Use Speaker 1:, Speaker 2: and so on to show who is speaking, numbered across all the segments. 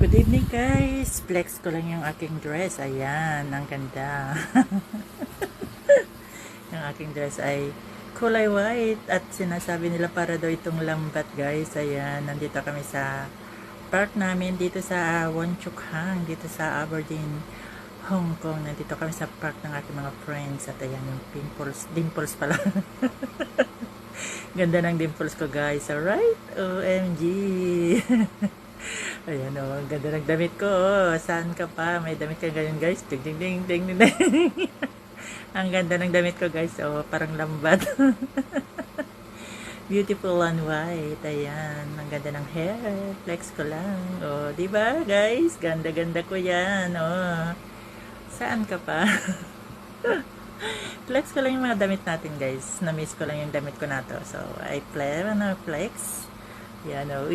Speaker 1: Good evening guys. Flex ko lang yung aking dress. Ayan, ang ganda. Yung aking dress ay kulay white at sinasabi nila para daw itong lambat guys. Ayan, nandito kami sa park namin dito sa Won Chuk Hang, dito sa Aberdeen, Hong Kong. Nandito kami sa park ng aking mga friends at ayan yung dimples pala. Ganda ng dimples ko guys. Alright, OMG. Ayan o, ang ganda ng damit ko. Oh. Saan ka pa? May damit ka ganyan guys. Ding ding ding ding ding ding. Ang ganda ng damit ko guys. Oh, parang lambat. Beautiful and white. Ayan, ang ganda ng hair. Flex ko lang. Oh, di ba guys? Ganda-ganda ko 'yan. Oh. Saan ka pa? Flex ko lang yung mga damit natin guys. Na-miss ko lang yung damit ko na to. So, I flex. Yan o.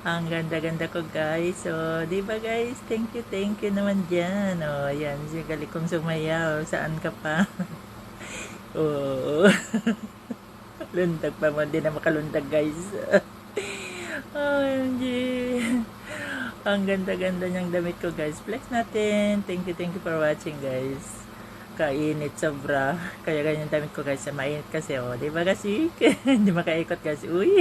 Speaker 1: Ang ganda-ganda ko guys. So, di ba guys? Thank you naman dyan. O, yan. Sigali kong sumayaw. Saan ka pa? Oo. Lundag pa mo. Hindi na makalundag guys. OMG. Ang ganda-ganda niyang damit ko guys. Flex natin. Thank you for watching guys. Kainit sobra. Kaya ganyan damit ko guys. Mainit kasi. O, di ba kasi? Hindi makaikot guys. Uy.